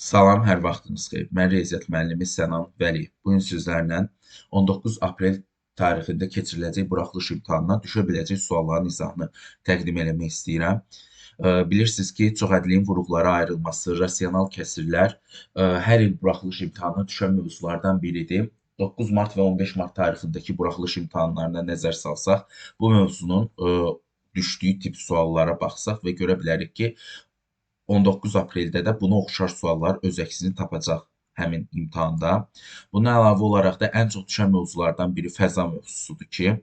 Salam, hər vaxtınız xeyir. Mən Riyaziyyat müəllimi Sənan Vəliyev. Bu gün sizlərlə 19 aprel tarixində keçiriləcək buraxılış imtahanına düşə biləcək sualların izahını təqdim eləmək istəyirəm. Bilirsiniz ki, çoxədliyin vuruqlara ayrılması, rasional kəsirlər hər il buraxılış imtahanına düşən mövzulardan biridir. 9 mart və 15 mart tarixindəki buraxılış imtahanlarına nəzər salsaq, bu mövzunun düşdüyü tip suallara baxsaq və görə bilərik ki, 19 apreldə də buna oxşar suallar öz əksini tapacaq həmin imtahanda. Buna əlavə olaraq da ən çox düşən mövzulardan biri fəza mövzusudur ki,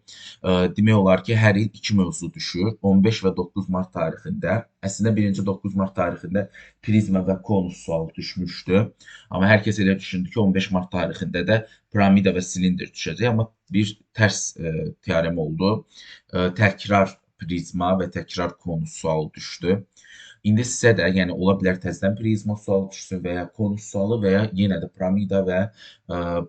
demək olar ki, hər il 2 mövzu düşür. 15 və 9 mart tarixində, əslində 1-ci 9 mart tarixində prizma və konus sualı düşmüşdü. Amma hər kəs elə düşündü ki, 15 mart tarixində də piramida və silindr düşəcək. Amma bir tərs teorem oldu. Təkrar prizma və təkrar konus sualı düşdü. İndi sizə də, yəni ola bilər təzədən prizma sualı düşsün və ya konus sualı və ya yenə də piramida və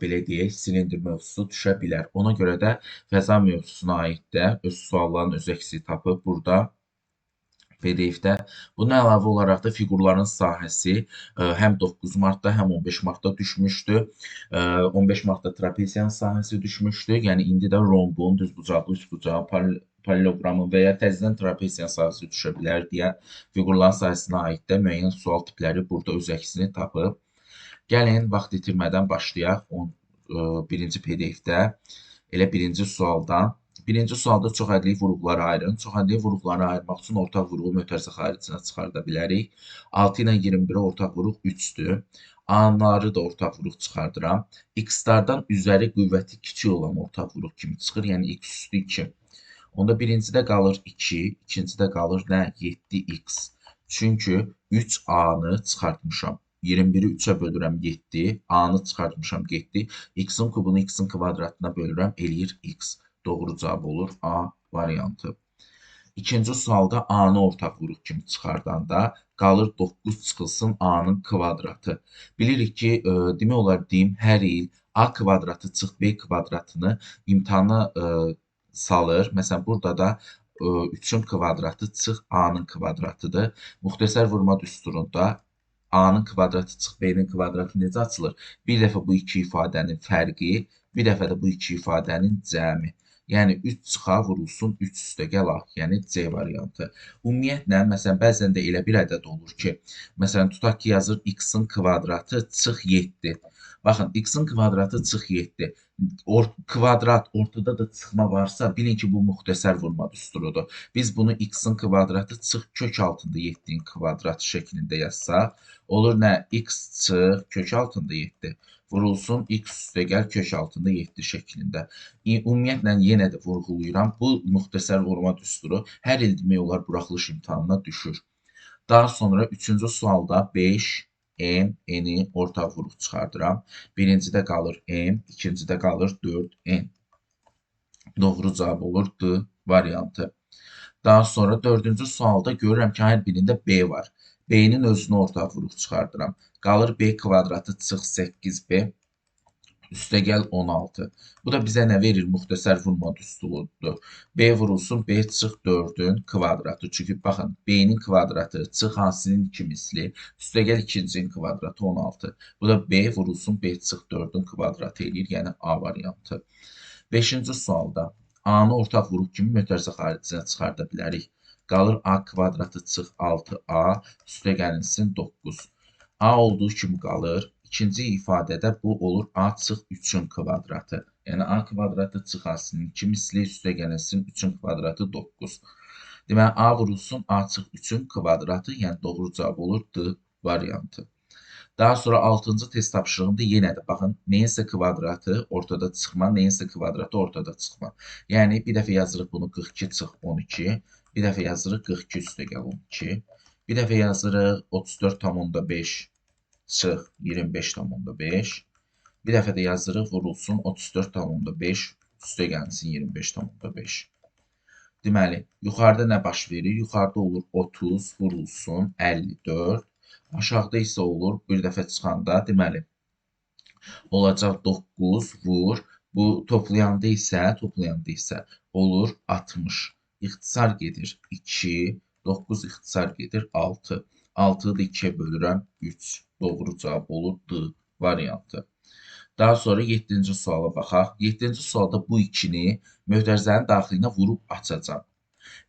belə deyək, silindr mövzusu düşə bilər. Ona görə də fəza mövzusuna aid də öz sualların öz əksini tapıb burada PDF-də. Bundan əlavə olaraq da fiqurların sahəsi həm 9 martda, həm 15 martda düşmüşdü. 15 martda trapeziyanın sahəsi düşmüşdü. Yəni indi də rombun, düzbucaqlı, üçbucaq, paralelogramın və ya təzədən trapeziyanın sahəsi düşə bilər deyə fiqurların sahəsinə aid də müəyyən sual tipləri burada öz əksini tapıb. Gəlin, vaxt itirmədən başlayaq. Birinci PDF-də elə birinci sualdan. Birinci sualda çoxədli vuruqlara ayırın. Çoxədli vuruqları ayırmaq üçün ortaq vuruğu mötərizə xaricinə çıxarda bilərik. 6 ilə 21-ə ortaq vuruq 3-dür. A-ları da ortaq vuruq çıxardıram. X-lardan üzəri qüvvəti kiçik olan ortaq vuruq kimi çıxır. Yəni x üstü 2. Onda birincidə qalır 2, ikincidə qalır nə? 7x. Çünki 3a-nı çıxartmışam. 21-i 3-ə bölürəm 7, a-nı çıxartmışam 7. X-in kubunu x-in kvadratına bölürəm, eləyir x. Doğru cavab olur A variantı. İkinci sualda A-nı ortaq vuruq kimi çıxardanda qalır 9 çıxılsın A-nın kvadratı. Bilirik ki, demək olar deyim, hər il A kvadratı çıx B kvadratını imtahana salır. Məsələn, burada da 3-ün kvadratı çıx A-nın kvadratıdır. Müxtəsər vurma düsturunda A-nın kvadratı çıx B-nin kvadratı necə açılır? Bir dəfə bu iki ifadənin fərqi, bir dəfə də bu iki ifadənin cəmi. Yəni 3 çıxa vurulsun 3 üstə gəl A, yəni C variantı. Ümumiyyətlə, məsələn, bəzən də elə bir ədəd olur ki, məsələn, tutaq ki, yazır x-in kvadratı çıx 7. Baxın, x-in kvadratı çıx 7. Kvadrat, ortada da çıxma varsa, bilin ki, bu müxtəsər vurma düsturudur. Biz bunu x-in kvadratı çıx kök altında 7-nin kvadratı şəklində yazsaq, olur nə? X çıx kök altında 7. Vurulsun x üstə gəl kök altında 7 şəklində. Ümumiyyətlə, yenə də vurğulayıram, bu müxtəsər vurma düsturu hər il demək olar buraxılış imtahanına düşür. Daha sonra 3-cü sualda 5, M, N-i ortaq vuruq çıxardıram. Birincidə qalır M, ikincidə qalır 4, N. Doğru cavab olur D variantı. Daha sonra 4-cü sualda görürəm ki, hər birində B var. B-nin özünü ortaq vuruq çıxardıram. Qalır B kvadratı çıx 8B. Üstə gəl 16. Bu da bizə nə verir? Müxtəsər vurma düsturudur. B vurulsun B çıx 4-ün kvadratı. Çünki baxın, B-nin kvadratı çıx hansının 2 misli. Üstə gəl 2-cinin kvadratı 16. Bu da B vurulsun B çıx 4-ün kvadratı eləyir. Yəni A variantı. 5-ci sualda A-nı ortaq vuruq kimi mötərizə xaricinə çıxarda bilərik. Qalır A kvadratı çıx 6A. Üstə gəlinsin 9. A olduğu kimi qalır. İkinci ifadədə bu olur A çıx 3-ün kvadratı. Yəni A kvadratı çıx A-sının 2 misli, üstə gəlinsin 3-ün kvadratı 9. Deməli, A vurulsun A çıx 3-ün kvadratı, yəni doğru cavab olur D variantı. Daha sonra 6-cı test tapşırığında yenə də baxın, neyinsə kvadratı ortada çıxma, neyinsə kvadratı ortada çıxma. Yəni bir dəfə yazırıq bunu 42 çıx 12, bir dəfə yazırıq 42 üstə gəl 12, bir dəfə yazırıq 34,5 çıx 25,5, bir dəfə də yazırıq vurulsun 34,5 üstə gəlsin 25,5. Deməli, yuxarıda nə baş verir? Yuxarıda olur 30 vurulsun 54. Aşağıda isə olur, bir dəfə çıxanda, deməli, olacaq 9 vur, bu toplayanda isə olur 60. İxtisar gedir 2, 9 ixtisar gedir 6. 6'yı da 2'ye bölürəm 3. Doğru cavab olur D variantı. Daha sonra 7-ci suala baxaq. 7-ci sualda bu 2-ni möhtərizənin daxilinə vurub açacam.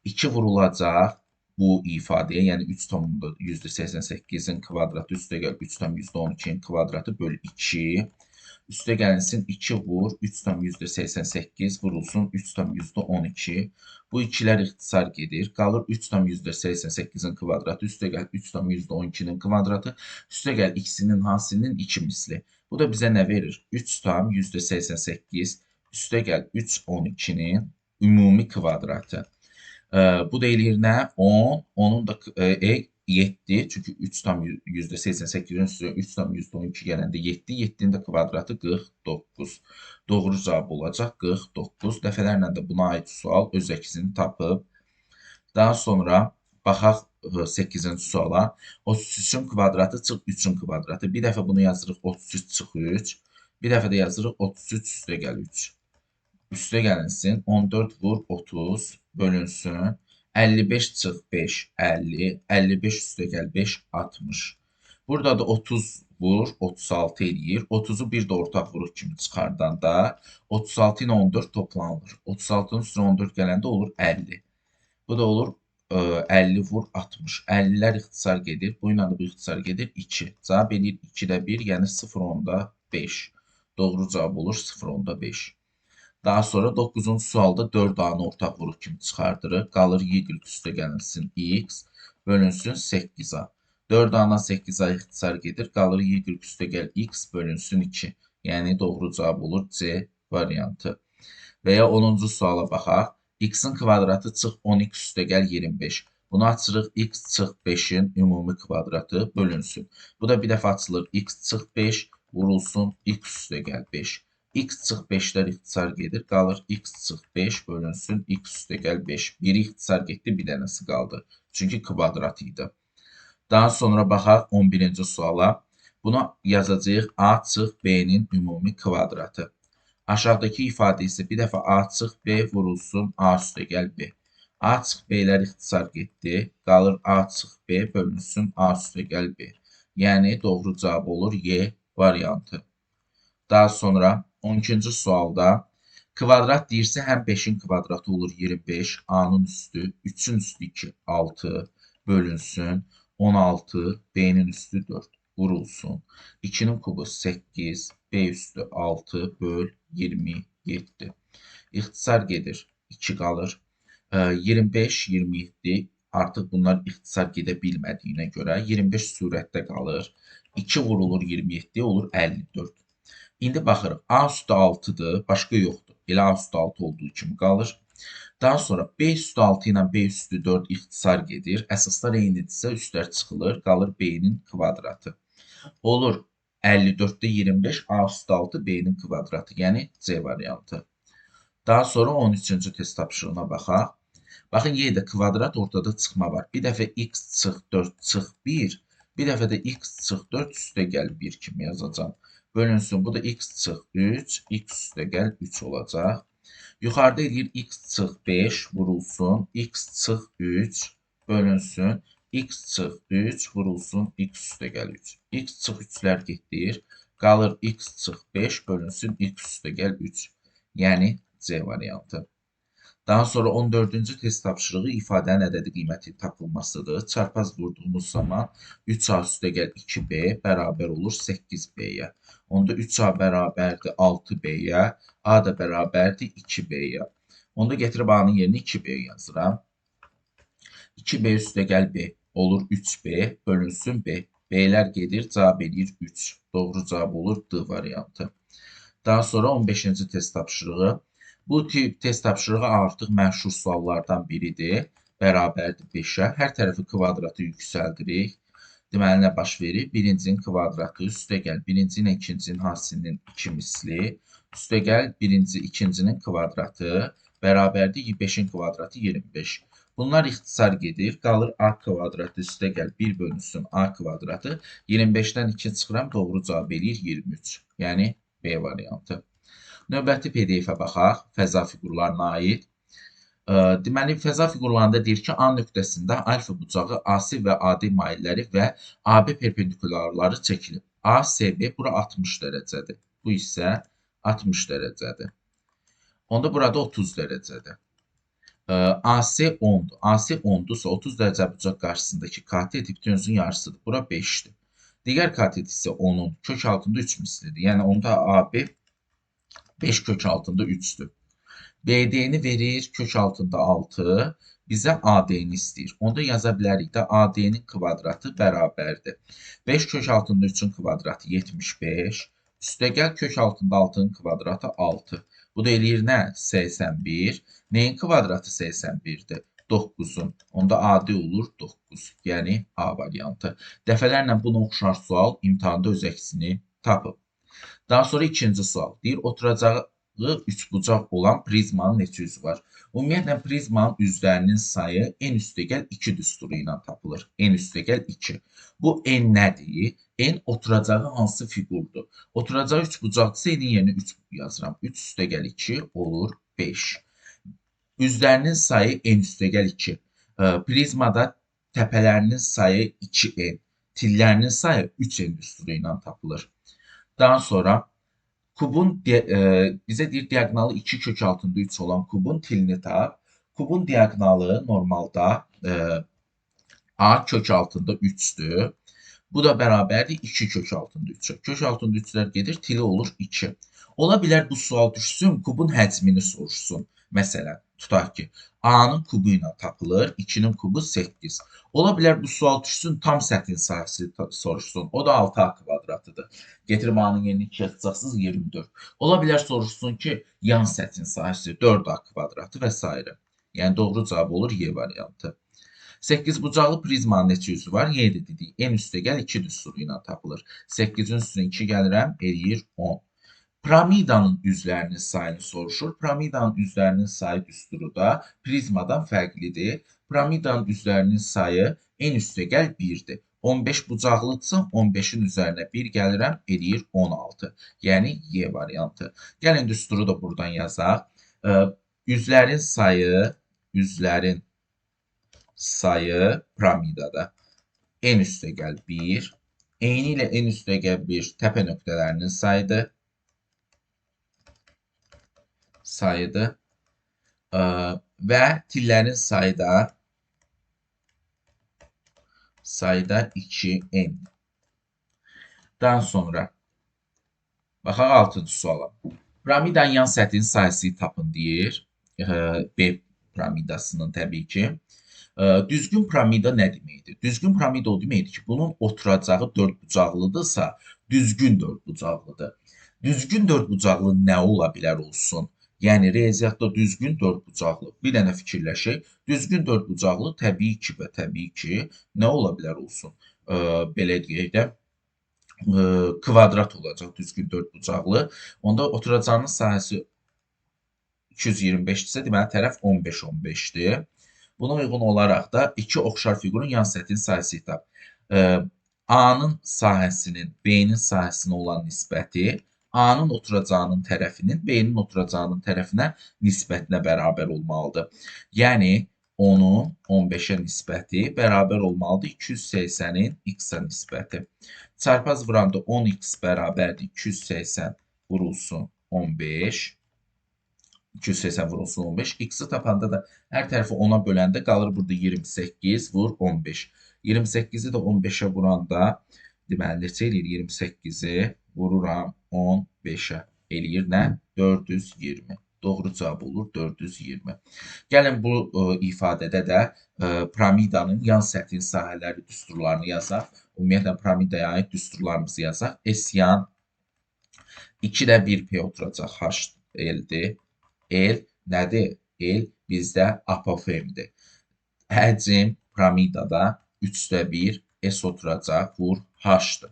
2 vurulacaq bu ifadəyə, yəni 3,88-in kvadratı üstəgəl 3,12-nin kvadratı bölü 2. Üstə gəlinsin 2 vur, 3,88 vurulsun 3,12. Bu 2'lər ixtisar gedir. Qalır 3,88-in kvadratı üstəgəl 3,12-nin kvadratı üstəgəl x-nin hasilinin 2 misli. Bu da bizə nə verir? 3,88 üstəgəl 3,12-nin ümumi kvadratı. Bu da eləyir nə? 10, onun da 7, çünki 3,88-in üstünə 3,12 gələndə 7, 7-nin də kvadratı 49. Doğru cavab olacaq 49. Dəfələrlə də buna aid sual öz əksini tapıb. Daha sonra baxaq 8-ci suala. 33-ün kvadratı çıx 3-ün kvadratı. Bir dəfə bunu yazırıq 33 çıx 3. Bir dəfə də yazırıq 33 üstəgəl 3. Üstə gəlinsin 14 vur 30 bölünsün. 55 çıx 5 50. 55 üstəgəl 5 60. Burada da 30 vur 36 eləyir. 30'u bir də ortaq vuruq kimi çıxardanda 36 ilə 14 toplanılır. 36'nın üstünə 14 gələndə olur 50. Bu da olur 50 vur 60. 50'lər ixtisar gedir. Bu ilə də bu ixtisar gedir 2. Cavab eləyir 2'də 1, yəni 0,5. Doğru cavab olur 0,5. Daha sonra 9-cu sualda 4A'nı ortaq vuruq kimi çıxardırıq. Qalır y üstə gəlinsin x bölünsün 8A. 4A'dan 8A ixtisar gedir. Qalır y üstə gəl x bölünsün 2. Yəni doğru cavab olur C variantı. Və ya 10-cu suala baxaq. X-in kvadratı çıx 12 üstə gəl 25. Bunu açırıq x çıx 5'in ümumi kvadratı bölünsün. Bu da bir dəfə açılır x çıx 5 vurulsun x üstə gəl 5. X çıx 5'lər ixtisar gedir. Qalır x çıx 5 bölünsün x üstə gəl 5. Biri ixtisar getdi, bir dənəsi qaldı. Çünki kvadrat idi. Daha sonra baxaq 11-ci suala. Buna yazacağıq a çıx b'nin ümumi kvadratı. Aşağıdakı ifadə isə bir dəfə a çıx b vurulsun a üstə gəl b. A çıx b'lər ixtisar getdi. Qalır a çıx b bölünsün a üstə gəl b. Yəni doğru cavab olur y variantı. Daha sonra 12-ci sualda kvadrat deyirsə həm 5'in kvadratı olur 25, a'nın üstü 3'ün üstü 2 6 bölünsün 16, b'nin üstü 4 vurulsun. 2'nin kubu 8, b üstü 6 böl 27. İxtisar gedir 2 qalır. 25, 27 artıq bunlar ixtisar gedə bilmədiyinə görə 25 surətdə qalır. 2 vurulur 27 olur 54. İndi baxırıq. A üstü 6'dır, başqa yoxdur. Elə A üstü 6 olduğu kimi qalır. Daha sonra B üstü 6 ilə B üstü 4 ixtisar gedir. Əsaslar eynidirsə üstlər çıxılır. Qalır B'nin kvadratı. Olur 54'də 25 A üstü 6 B'nin kvadratı. Yəni C variantı. Daha sonra 13-cü test tapşırığına baxaq. Baxın, yenə də kvadrat ortada çıxma var. Bir dəfə x çıx 4 çıx 1. Bir dəfə də x çıx 4 üstə gəl 1 kimi yazacağım. Bölünsün. Bu da x çıx 3, x üstə gəl 3 olacaq. Yuxarıda eləyir x çıx 5 vurulsun, x çıx 3 bölünsün, x çıx 3 vurulsun, x üstə gəl 3. X çıx 3'lər getdir. Qalır x çıx 5 bölünsün, x üstə gəl 3. Yəni C variantı. Daha sonra 14-cü test tapşırığı ifadənin ədədi qiyməti tapılmasıdır. Çarpaz vurduğumuz zaman 3A üstə gəl 2B bərabər olur 8B'yə. Onda 3A bərabərdir 6B'yə, A da bərabərdir 2B'yə. Onda getirib A'nın yerinə 2B yazıram. 2B üstə gəl B olur 3B bölünsün B. B'lər gedir, cavab eləyir 3. Doğru cavab olur D variantı. Daha sonra 15-ci test tapşırığı. Bu tip test tapşırığı artıq məşhur suallardan biridir. Bərabərdir 5'ə. Hər tərəfi kvadratı yüksəldirik. Deməli, nə baş verir? Birincinin kvadratı üstə gəl birinci ilə ikincinin hasilinin 2 misli. Üstə gəl birinci, ikincinin kvadratı bərabərdir 5'in kvadratı 25. Bunlar ixtisar gedir. Qalır A kvadratı üstə gəl 1 bölünsün A kvadratı. 25'dən 2 çıxıram. Doğru cavab eləyir 23. Yəni B variantı. Növbəti PDF-ə baxaq. Fəza fiqurlarına aid. Deməli, fəza fiqurlarında deyir ki, A nöqtəsində alfa bucağı AC və AD mailləri və AB perpendikularları çəkilib. ACB bura 60 dərəcədir. Bu isə 60 dərəcədir. Onda burada 30 dərəcədir. AC 10'dur. AC 10'dursa 30 dərəcə bucaq qarşısındakı katet hipotenuzun yarısıdır. Bura 5'dir. Digər katet isə 10'un kök altında 3 mislidir. Yəni onda AB 5 kök altında 3'dür. BD-ni verir, kök altında 6, bizə AD-ni istəyir. Onda yaza bilərik də AD-nin kvadratı bərabərdir. 5 kök altında 3-ün kvadratı 75, üstəgəl kök altında 6-nın kvadratı 6. Bu da eləyir nə? 81. Neyin kvadratı 81'dir? 9'un. Onda AD olur 9. Yəni A variantı. Dəfələrlə buna oxşar sual imtahanda öz əksini tapıb. Daha sonra ikinci sual. Deyir, oturacağı üçbucaq olan prizmanın neçə üzü var? Ümumiyyətlə, prizmanın üzlərinin sayı n üstəgəl 2 düsturu ilə tapılır. N üstəgəl 2. Bu n nədir? N oturacağı hansı fiqurdur? Oturacağı üçbucaqdırsa, n yerinə 3 yazıram. 3 üstəgəl 2 olur 5. Üzlərinin sayı n üstəgəl 2. Prizmada təpələrinin sayı 2n. Tillərinin sayı 3n düsturu ilə tapılır. Daha sonra kubun bizə deyir diaqonalı 2 kök altında 3 olan kubun tilini tap. Kubun diaqonalı normalda A kök altında 3'dür. Bu da bərabərdir 2 kök altında 3'ə. Kök altında 3'lər gedir, tili olur 2. Ola bilər bu sual düşsün, kubun həcmini soruşsun. Məsələn, tutaq ki, A-nın kubu ilə tapılır, 2-nin kubu 8. Ola bilər bu sual düşsün, tam səthin sahəsi soruşsun. O da 6A kvadratıdır. Getirib A-nın yerini 2 yazacaqsınız, 24. Ola bilər soruşsun ki, yan səthin sahəsi 4A kvadratı və s. Yəni, doğru cavab olur Y variantı. 8 bucaqlı prizmanın neçə üzü var? 7 dedik. N üstəgəl 2 düsturu ilə tapılır. 8-in üstünə 2 gəlirəm, eləyir 10. Piramidanın üzlərinin sayını soruşur. Piramidanın üzlərinin sayı düsturu da prizmadan fərqlidir. Piramidanın üzlərinin sayı n üstəgəl 1'dir. 15 bucaqlıdsa 15'in üzərinə 1 gəlirəm, eləyir 16. Yəni Y variantı. Gəlin düsturu da buradan yazaq. Üzlərin sayı piramidada n üstəgəl 1. Eyni ilə n üstəgəl 1 təpə nöqtələrinin sayıdır. Və tillərin sayı da 2n. Daha sonra baxaq 6-cı suala. Piramidanın yan səthinin sayısını tapın deyir. B piramidasının təbii ki. Düzgün piramida nə deməkdir? Düzgün piramida o deməkdir ki, bunun oturacağı dördbucaqlıdırsa, düzgün dördbucaqlıdır. Düzgün dördbucaqlı nə ola bilər olsun? Yəni, riyaziyyatda düzgün dördbucaqlı. Bir dənə fikirləşək. Düzgün dördbucaqlı təbii ki, nə ola bilər olsun? Belə deyək də, kvadrat olacaq düzgün dördbucaqlı. Onda oturacağının sahəsi 225-dirsə, deməli, tərəf 15-15'dir. Buna uyğun olaraq da iki oxşar fiqurun yan səthin sayısı tap. A-nın sahəsinin B-nin sahəsinə olan nisbəti A-nın oturacağının tərəfinin B-nin oturacağının tərəfinə nisbətinə bərabər olmalıdır. Yəni, 10'un 15'ə nisbəti bərabər olmalıdır 280'in x-a nisbəti. Çarpaz vuranda 10x bərabərdir 280 vurulsun 15. 280 vurulsun 15. X-i tapanda da hər tərəfi 10'a böləndə qalır burada 28 vur 15. 28'i də 15'ə vuranda deməli neçə eləyir? 28'i vururam 15'ə eləyir nə? 420. Doğru cavab olur 420. Gəlin bu ifadədə də piramidanın yan səthin sahələri düsturlarını yazaq. Ümumiyyətlə piramidaya aid düsturlarımızı yazaq. S yan 2'də 1P oturacaq H L'dir. L nədir? L bizdə apofemdir. Həcm piramidada 3'də 1 S oturacaq, vur H-dır.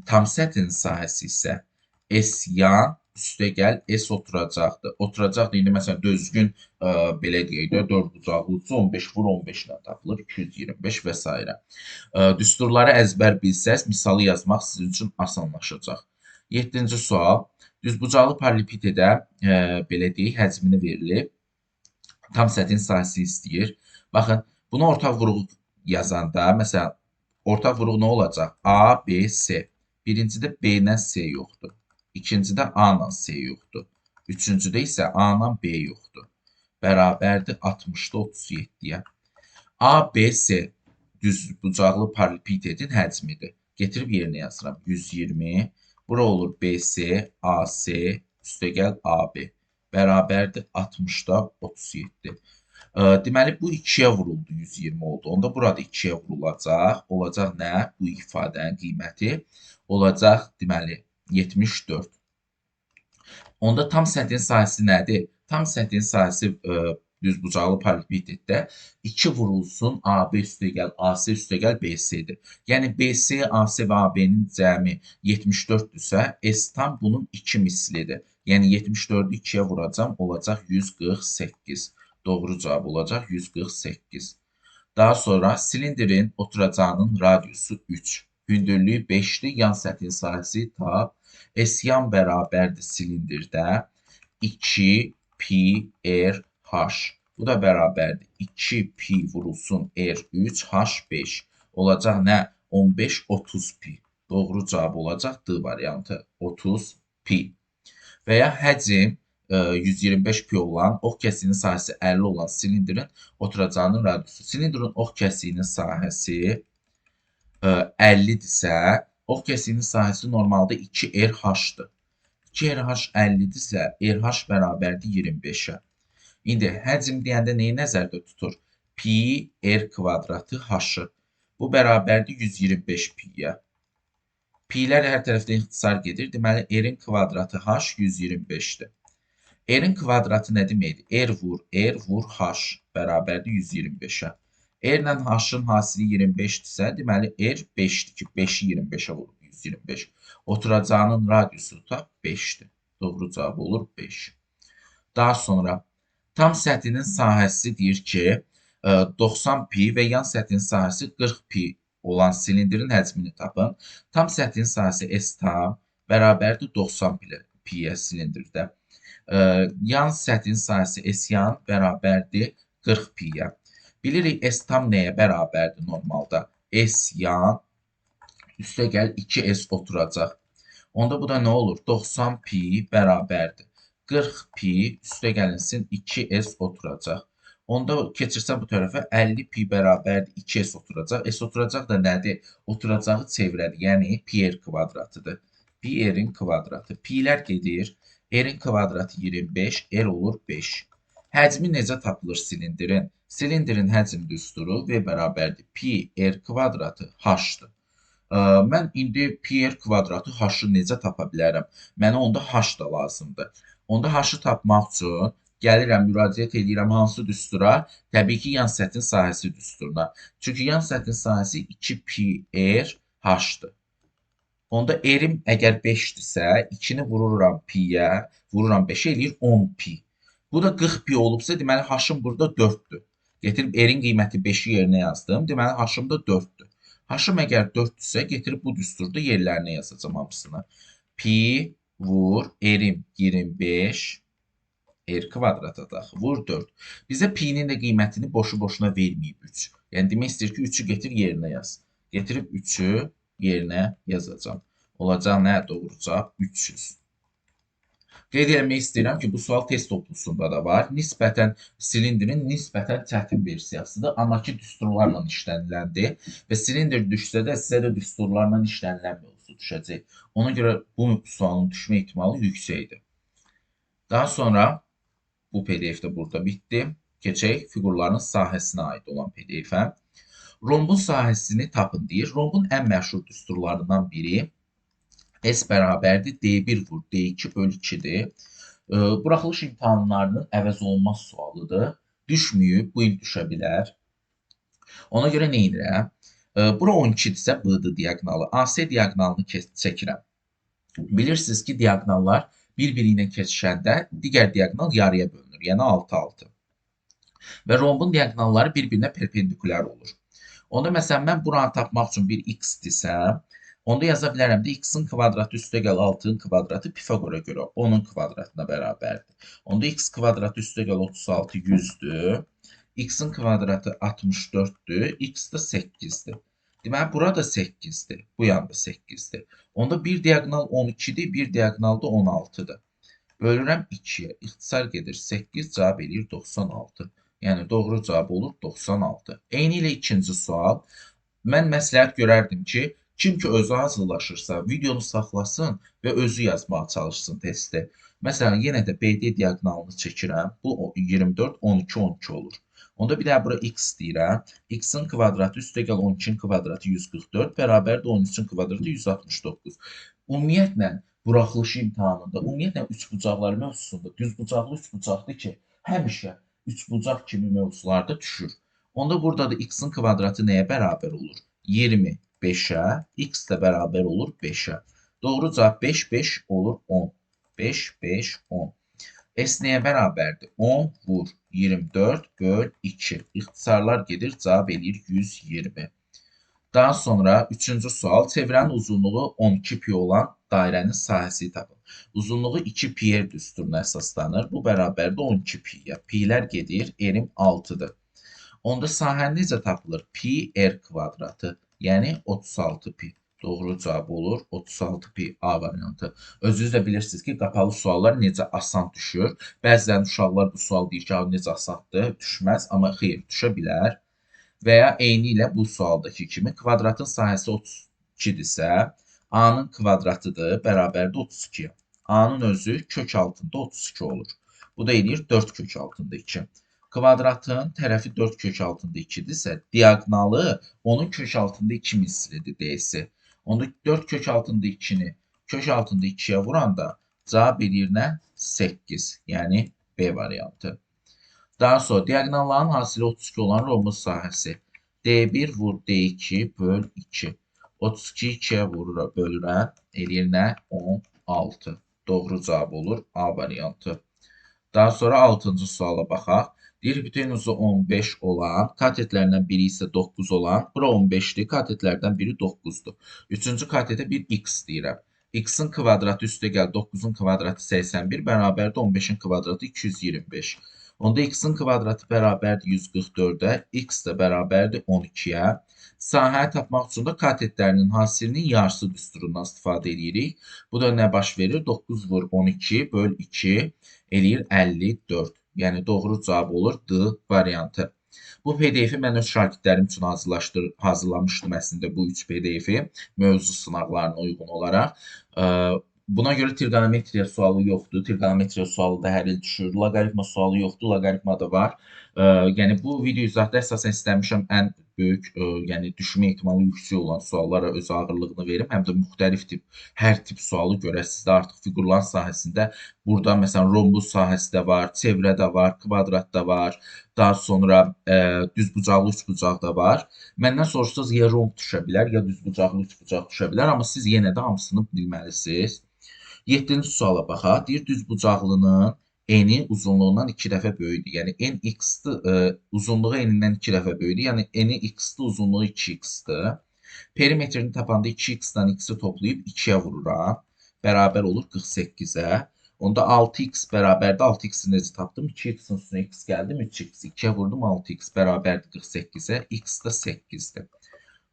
Tam səthin sahəsi isə S yan üstəgəl S oturacaqdır. Oturacaqdır, indi məsələn düzgün belə deyək də 4 bucaqlıdırsa 15 vur 15 ilə tapılır, 225 və s. Düsturları əzbər bilsəz, misalı yazmaq sizin üçün asanlaşacaq. 7-ci sual. Düzbucaqlı paralelipitedə belə deyək, həcmini verilib. tam səthin sahəsini istəyir. Baxın, bunu orta vuruq yazanda, məsələn, orta vuruq nə olacaq? A, B, C. Birincidə B ilə C yoxdur. İkincidə A ilə C yoxdur. Üçüncüdə isə A ilə B yoxdur. Bərabərdir 60-da 37-yə. A, B, C düz bucaqlı paralelipipedin həcmidir. Getirib yerinə yazıram. 120. Bura olur BC, AC, üstəgəl AB. Bərabərdir 60-da 37. Deməli, bu 2-yə vuruldu, 120 oldu. Onda burada 2-yə vurulacaq. Olacaq nə? Bu ifadənin qiyməti olacaq, deməli, 74. Onda tam səthin sahəsi nədir? Tam səthin sahəsi düzbucaqlı paralelipipeddə 2 vurulsun AB üstəgəl AC üstəgəl BC-dir. Yəni BC, AC və AB-nin cəmi 74-dürsə, S tam bunun 2 mislidir. Yəni 74-ü 2-yə vuracam, olacaq 148. Doğru cavab olacaq 148. Daha sonra silindrin oturacağının radiusu 3. Hündürlüyü 5-dir. Yan səthin sahəsi tap. S yan bərabərdir silindirdə 2 pi r h. Bu da bərabərdir 2 pi vurulsun r3 h5. Olacaq nə? 15 30 pi. Doğru cavab olacaq D variantı 30 pi. Və ya həcm 125 pi olan, ox kəsiyinin sahəsi 50 olan silindrin oturacağının radiusu. Silindrin ox kəsiyinin sahəsi 50-dirsə, ox kəsiyinin sahəsi normalda 2RH-dır. 2RH 50-dirsə, RH bərabərdir 25-ə. İndi həcm deyəndə neyi nəzərdə tutur? Pi r kvadratı h-ı. Bu bərabərdir 125 pi-yə. Pi'lər hər tərəfdən ixtisar gedir. Deməli, r-in kvadratı h 125-dir. R-in kvadratı nə deməkdir? R vur h bərabərdir 125-ə. R ilə h-ın hasili 25-dirsə, deməli R 5-dir ki, 5-i 25-ə vurur 125. Oturacağının radiusu da 5-dir. Doğru cavab olur 5. Daha sonra tam səthinin sahəsi deyir ki, 90 pi və yan səthin sahəsi 40 pi olan silindrin həcmini tapın. Tam səthin sahəsi S tam bərabərdir 90 pi-yə silindirdə. Yan səthin sahəsi S yan bərabərdir 40 pi-yə. Bilirik S tam nəyə bərabərdir normalda? S yan üstəgəl 2S oturacaq. Onda bu da nə olur? 90 pi bərabərdir 40 pi üstəgəlinsin 2S oturacaq. Onda keçirsən bu tərəfə 50 pi bərabərdir 2S oturacaq. S oturacaq da nədir? Oturacağı çevrədir. Yəni pi r kvadratıdır. Pi r-in kvadratı. Pi'lər gedir. R-in kvadratı 25, R olur 5. Həcmi necə tapılır silindrin? Silindrin həcm düsturu V bərabərdir pi r kvadratı h-dır. Mən indi pi r kvadratı h-ı necə tapa bilərəm? Mənə onda h da lazımdır. Onda h-ı tapmaq üçün gəlirəm, müraciət edirəm hansı düstura? Təbii ki, yan səthin sahəsi düsturuna. Çünki yan səthin sahəsi 2 pi r h-dır. Onda r-im əgər 5-dirsə, 2-ni vururam pi-yə, vururam 5-ə, eləyir 10 pi. Bu da 40 pi olubsa, deməli h-ım burada 4-dür. Getirib r-in qiyməti 5-i yerinə yazdım, deməli h-ım da 4-dür. H-ım əgər 4-dürsə, getirib bu düsturda yerlərinə yazacağım hamısını. Pi vur r-im 25, r kvadrata daxil, vur 4. Bizə pi-nin də qiymətini boşu-boşuna verməyib 3. Yəni, demək istəyir ki, 3-ü getir yerinə yaz. Getirib 3-ü yerinə yazacağım. Olacaq nə? Doğru cavab 300. Qeyd etmək istəyirəm ki, bu sual test toplusunda da var. Nisbətən silindrin nisbətən çətin versiyasıdır. Amma ki, düsturlarla işləniləndir. Və silindir düşsə də sizə də düsturlarla işlənilən mövzu düşəcək. Ona görə bu sualın düşmə ehtimalı yüksəkdir. Daha sonra bu PDF də burada bitdi. Keçək fiqurların sahəsinə aid olan PDF-ə. Rombun sahəsini tapın deyir. Rombun ən məşhur düsturlarından biri S bərabərdir D1 vur D2 bölü 2-dir. Buraxılış imtahanlarının əvəz olunmaz sualıdır. Düşməyib, bu il düşə bilər. Ona görə nə edirəm? Bura 12-dirsə B-dır diaqnalı. AC diaqnalını çəkirəm. Bilirsiniz ki, diaqnallar bir-biri ilə keçişəndə digər diaqnal yarıya bölünür. Yəni 6-6. Və rombun diaqnalları bir-birinə perpendikulyar olur. Onda məsələn, mən buranı tapmaq üçün bir x desəm, Onda yaza bilərəm də x-in kvadratı üstəgəl 6-nın kvadratı Pifaqora görə 10-un kvadratına bərabərdir. Onda x kvadratı üstəgəl 36 100-dür. X-in kvadratı 64-dür. X də 8-dir. Deməli, burada 8-dir. Bu yanda 8-dir. Onda bir diagonal 12-dir, bir diagonal da 16-dır. Bölürəm 2-yə. İxtisar gedir 8, cavab eləyir 96. Yəni, doğru cavab olur 96. Eyni ilə ikinci sual. Mən məsləhət görərdim ki, kim ki özü hazırlaşırsa, videonu saxlasın və özü yazmağa çalışsın testi. Məsələn, yenə də BD diagonalını çəkirəm. Bu 24, 12, 12 olur. Onda bir daha bura x deyirəm. X-in kvadratı üstəgəl 12-nin kvadratı 144, bərabər də 13-ün kvadratı 169. Ümumiyyətlə, buraxılış imtahanında, ümumiyyətlə, üçbucaqlar mövzusunda düzbucaqlı üçbucaqdır ki, həmişə üçbucaq kimi mövzularda düşür. Onda burada da x-in kvadratı nəyə bərabər olur? 20 5-ə, x də bərabər olur 5-ə. Doğru cavab 5, 5 olur 10. 5, 5, 10. S nəyə bərabərdir? 10 vur 24 böl 2. İxtisarlar gedir, cavab eləyir 120. Daha sonra üçüncü sual. Çevrənin uzunluğu 12 pi olan dairənin sahəsini tapın. Uzunluğu 2 pi düsturuna əsaslanır. Bu bərabərdir 12 piyə. Pilər gedir, erim 6-dır. Onda sahə necə tapılır? Pi r kvadratı, yəni 36 pi. Doğru cavab olur 36 pi A variantı. Özünüz də bilirsiniz ki, qapalı suallar necə asan düşür. Bəzən uşaqlar bu sual deyir ki, necə asandır, düşməz, amma xeyr, düşə bilər. Və ya eyni ilə bu sualdakı kimi kvadratın sahəsi 32-dirsə, A-nın kvadratıdır, bərabərdir 32-yə. A-nın özü kök altında 32 olur. Bu da eləyir 4 kök altında 2. Kvadratın tərəfi 4 kök altında 2-dirsə, diagonalı onun kök altında 2 mislidir D-si. Onda 4 kök altında 2-ni kök altında 2-yə vuranda cavab eləyir nə? 8, yəni B variantı. Daha sonra diagonalların hasili 32 olan rhombus sahəsi. D1 vur D2 böl 2. 32 2-yə vurur, bölürəm. Eləyir nə? 16. Doğru cavab olur A variantı. Daha sonra 6-cı suala baxaq. Deyir, hipotenuzu 15 olan, katetlərindən biri isə 9 olan, bura 15-dir, katetlərdən biri 9-dur. Üçüncü katete bir x deyirəm. X-in kvadratı üstəgəl 9-un kvadratı 81, bərabərdir 15-in kvadratı 225. Onda x-in kvadratı bərabərdir 144-ə, x də bərabərdir 12-yə. Sahəni tapmaq üçün də katetlərinin hasilinin yarısı düsturundan istifadə edirik. Bu da nə baş verir? 9 vur 12 böl 2 eləyir 54. Yəni doğru cavab olur D variantı. Bu PDF-i mən öz şagirdlərim üçün hazırlamışdım əslində bu 3 PDF-i mövzu sınaqlarına uyğun olaraq. Buna görə trigonometriya sualı yoxdur. Trigonometriya sualı da hər il düşür. Loqaritma sualı yoxdur. Loqaritma da var. Yəni bu video izahda əsasən istəmişəm ən böyük, yəni düşmə ehtimalı yüksək olan suallara öz ağırlığını verim. Həm də müxtəlif tip, hər tip sualı görəsiz də artıq fiqurlar sahəsində. Burada məsələn rhombus sahəsi də var, çevrə də var, kvadrat da var. Daha sonra düzbucaqlı üçbucaq da var. Məndən soruşsanız ya romb düşə bilər, ya düzbucaqlı üçbucaq düşə bilər, amma siz yenə də hamısını bilməlisiniz. 7-ci suala baxaq. Deyir, düzbucaqlının eni uzunluğundan 2 dəfə böyükdür. Yəni, n x-dir, uzunluğu enindən 2 dəfə böyükdür. Yəni, eni x-dir, uzunluğu 2x-dir. Perimetrini tapanda 2x-dan x-i toplayıb 2-yə vururam. Bərabər olur 48-ə. Onda 6x bərabərdir. 6x-i necə tapdım? 2x-in üstünə x gəldim, 3x. 2-yə vurdum, 6x bərabərdir 48-ə. X da 8-dir.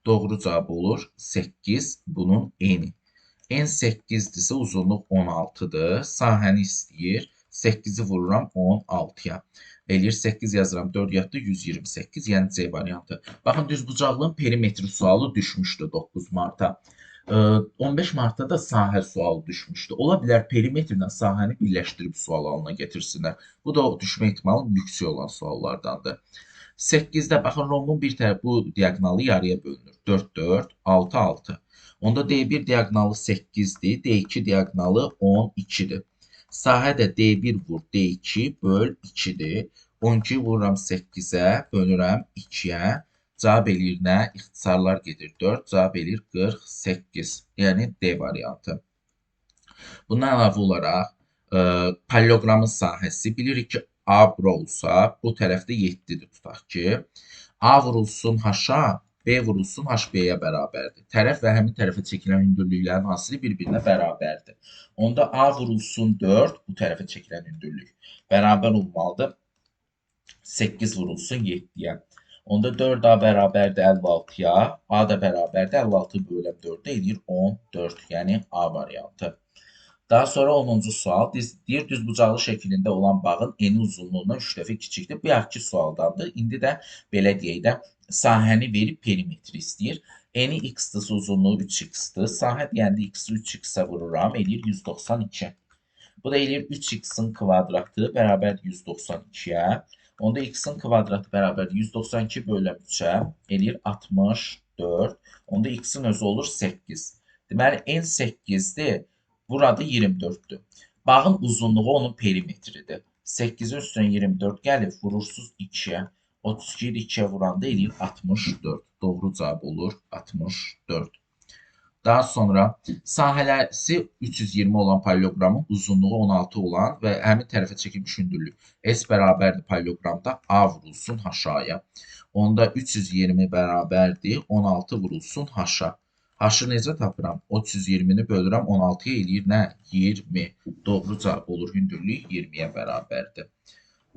Doğru cavab olur 8, bunun eni. N 8-dirsə uzunluq 16-dır. Sahəni istəyir. 8-i vururam 16-ya. Eləyir 8 yazıram 4 yadda 128, yəni C variantı. Baxın, düzbucaqlığın perimetri sualı düşmüşdü 9 marta. 15 martda da sahə sualı düşmüşdü. Ola bilər perimetrlə sahəni birləşdirib sual halına getirsinlər. Bu da düşmə ehtimalı yüksək olan suallardandır. 8-də baxın, rhombun bir tərəfi bu diagonalı yarıya bölünür. 4, 4, 6, 6. Onda D1 diagonalı 8-dir, D2 diagonalı 12-dir. Sahə də D1 vur D2 böl 2-dir. 12 vururam 8-ə, bölürəm 2-yə. Cavab eləyir nə? İxtisarlar gedir 4, cavab eləyir 48. Yəni D variantı. Bundan əlavə olaraq paralleloqramın sahəsi bilirik ki, A bura olsa, bu tərəfdə 7-dir tutaq ki. A vurulsun H-a, B vurulsun HB-yə bərabərdir. Tərəf və həmin tərəfə çəkilən hündürlüklərin hasili bir-birinə bərabərdir. Onda A vurulsun 4, bu tərəfə çəkilən hündürlük bərabər olmalıdır 8 vurulsun 7-yə. Onda 4A bərabərdir 56-ya, A da bərabərdir 56 böləm 4-də eləyir 14, yəni A variantı. Daha sonra 10-cu sual deyir düzbucaqlı şəklində olan bağın eni uzunluğundan 3 dəfə kiçikdir. Bu yaxki sualdandır. İndi də belə deyək də sahəni verib perimetri istəyir. Eni x-dır, uzunluğu 3x-dır. Sahə deyəndə x-i 3x-ə vururam, eləyir 192. Bu da eləyir 3x-in kvadratı bərabər 192-yə. Onda x-in kvadratı bərabər 192 böləm 3-ə eləyir 64. Onda x-in özü olur 8. Deməli, n 8-dir. Burada 24'dür. Bağın uzunluğu onun perimetridir. 8'in üstüne 24 gəlib, vurursuz 2'yə. 32'yi 2'yə vuranda eləyir 64. Doğru cavab olur 64. Daha sonra sahələri 320 olan paralleloqramın uzunluğu 16 olan və həmin tərəfə çəkilmiş hündürlük S bərabərdir paralleloqramda A vurulsun H-ya. Onda 320 bərabərdir 16 vurulsun H-a. H-ı necə tapıram? 320-ni bölürəm 16-ya eləyir nə? 20. Doğru cavab olur. Hündürlük 20-yə bərabərdir.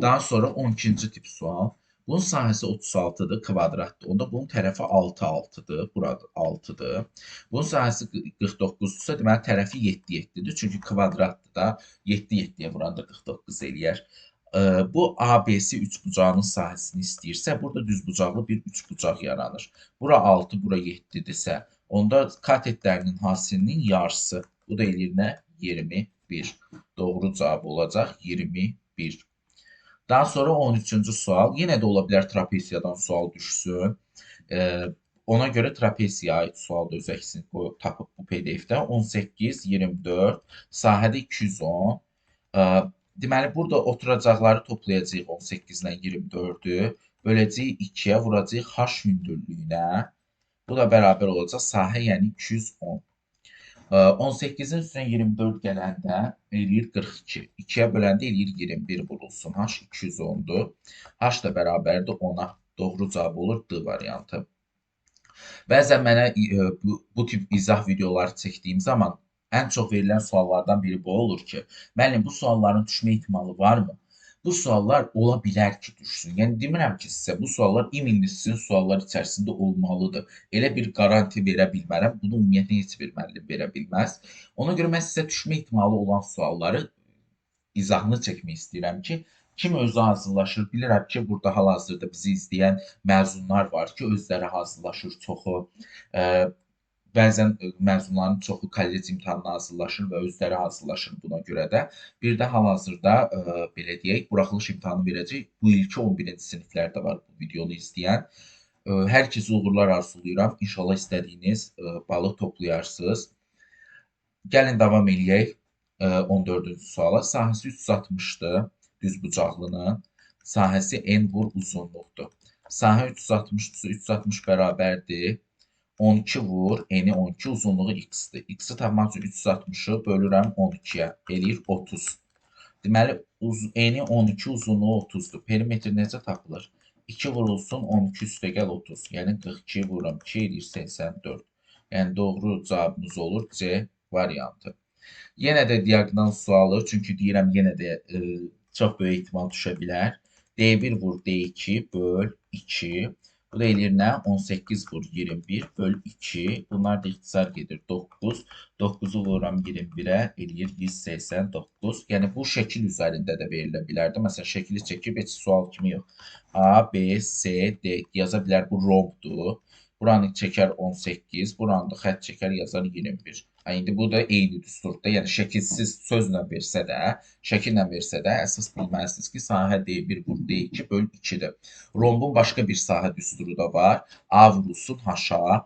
Daha sonra 12-ci tip sual. Bunun sahəsi 36-dır, kvadratdır. Onda bunun tərəfi 6-6-dır. Burada 6-dır. Bunun sahəsi 49-dursa, deməli tərəfi 7-7-dir. Çünki kvadratdır da 7-7-yə vuranda 49 eləyər. Bu ABC üçbucağının sahəsini istəyirsə, burada düzbucaqlı bir üçbucaq yaranır. Bura 6, bura 7-dirsə, onda katetlərinin hasilinin yarısı. Bu da eləyir nə? 21. Doğru cavab olacaq 21. Daha sonra 13-cü sual. Yenə də ola bilər trapesiyadan sual düşsün. Ona görə trapesiyaya aid sual da öz əksini tapıb bu PDF-də. 18, 24, sahədə 210. Deməli, burada oturacaqları toplayacağıq 18 ilə 24-ü. Böləcəyik 2-yə, vuracağıq H hündürlüyünə. Bu da bərabər olacaq sahə, yəni 210. 18-in üstünə 24 gələndə eləyir 42. 2-yə böləndə eləyir 21 vurulsun. H 210-dur. H da bərabərdir 10-a. Doğru cavab olur D variantı. Bəzən mənə bu tip izah videoları çəkdiyim zaman ən çox verilən suallardan biri bu olur ki, müəllim, bu sualların düşmə ehtimalı varmı? Bu suallar ola bilər ki, düşsün. Yəni, demirəm ki, sizə bu suallar iminli sizin suallar içərisində olmalıdır. Elə bir garanti verə bilmərəm. Bunu ümumiyyətlə heç bir müəllim verə bilməz. Ona görə mən sizə düşmə ehtimalı olan sualları izahını çəkmək istəyirəm ki, kim özü hazırlaşır, bilirəm ki, burada hal-hazırda bizi izləyən məzunlar var ki, özləri hazırlaşır çoxu. Bəzən məzunların çoxu kollec imtahanına hazırlaşır və özləri hazırlaşır buna görə də. Bir də hal-hazırda belə deyək, buraxılış imtahanı verəcək. Bu ilki 11-ci siniflərdə var bu videonu izləyən. Hər kəsə uğurlar arzulayıram. İnşallah istədiyiniz balı toplayarsınız. Gəlin davam eləyək 14-cü suala. Sahəsi 360-dır düzbucaqlının. Sahəsi n vur uzunluqdur. Sahə 360-dırsa 360 bərabərdir 12 vur, eni 12, uzunluğu x-dir. X-i tapmaq üçün 360-ı bölürəm 12-yə, eləyir 30. Deməli, eni 12, uzunluğu 30-dur. Perimetr necə tapılır? 2 vurulsun, 12 üstə gəl 30. Yəni, 42 vururam, 2 eləyir 84. Yəni, doğru cavabımız olur C variantı. Yenə də diaqnal sualı, çünki deyirəm, yenə də çox böyük ehtimal düşə bilər. D1 vur, D2 böl 2. Bu da eləyir nə? 18 vur 21 böl 2. Bunlar da ixtisar gedir 9. 9-u vururam 21-ə eləyir 189. Yəni bu şəkil üzərində də verilə bilərdi. Məsələn, şəkili çəkib heç sual kimi yox. A, B, C, D yaza bilər. Bu rombdur. Buranı çəkər 18. Buranı da xətt çəkər yazar 21. İndi bu da eyni düsturdur. Yəni şəkilsiz sözlə versə də, şəkillə versə də əsas bilməlisiniz ki, sahə D1 vur D2 böl 2-dir. Rombun başqa bir sahə düsturu da var. A vurulsun H-a.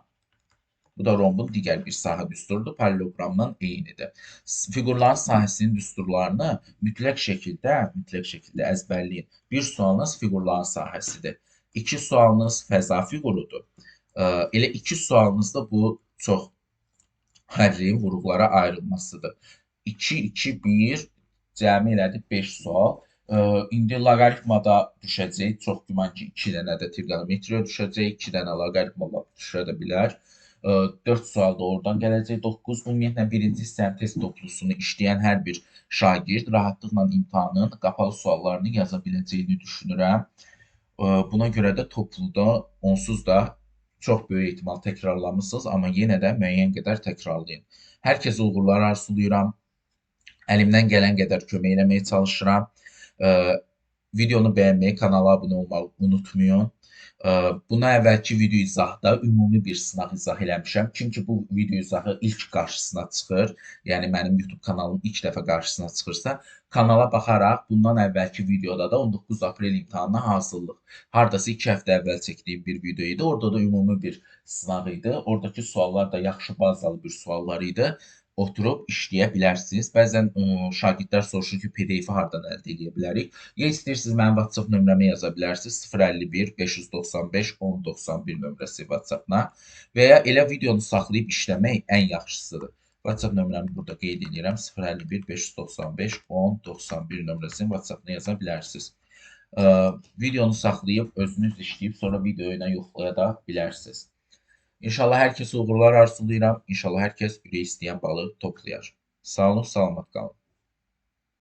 Bu da rombun digər bir sahə düsturudur. Paralleloqramdan eynidir. Fiqurların sahəsinin düsturlarını mütləq şəkildə əzbərləyin. Bir sualınız fiqurların sahəsidir. 2 sualınız fəza fiqurudur. Elə 2 sualınız da bu çox hərrin vuruqlara ayrılmasıdır. 2, 2, 1, cəmi elədik 5 sual. İndi loqaritmada düşəcək. Çox güman ki, 2 dənə də trigonometriya düşəcək, 2 dənə loqaritma düşə də bilər. 4 sual da oradan gələcək. 9. Ümumiyyətlə birinci hissənin test toplusunu işləyən hər bir şagird rahatlıqla imtahanın qapalı suallarını yaza biləcəyini düşünürəm. Buna görə də topluda onsuz da çox böyük ehtimal təkrarlamısınız, amma yenə də müəyyən qədər təkrarlayın. Hər kəsə uğurlar arzulayıram. Əlimdən gələn qədər kömək eləməyə çalışıram. Videonu bəyənməyi, kanala abunə olmağı unutmayın. Buna əvvəlki video izahda ümumi bir sınaq izah eləmişəm. Kim ki bu video izahı ilk qarşısına çıxır, yəni mənim YouTube kanalım ilk dəfə qarşısına çıxırsa, kanala baxaraq bundan əvvəlki videoda da 19 aprel imtahanına hazırlıq. Hardasa 2 həftə əvvəl çəkdiyim bir video idi. Orada da ümumi bir sınaq idi. Oradakı suallar da yaxşı bazalı bir suallar idi. Oturub işləyə bilərsiniz. Bəzən şagirdlər soruşur ki, PDF-i hardan əldə edə bilərik? Ya istəyirsiniz mənim WhatsApp nömrəmə yaza bilərsiniz 051 595 1091 nömrəsi WhatsApp-na və ya elə videonu saxlayıb işləmək ən yaxşısıdır. WhatsApp nömrəmi burada qeyd edirəm 051 595 1091 nömrəsini WhatsApp-na yaza bilərsiniz. Videonu saxlayıb özünüz işləyib sonra video ilə yoxlaya da bilərsiniz. İnşallah hər kəsə uğurlar arzulayıram. İnşallah hər kəs ürək istəyən balı toplayar. Sağ olun, salamat qalın.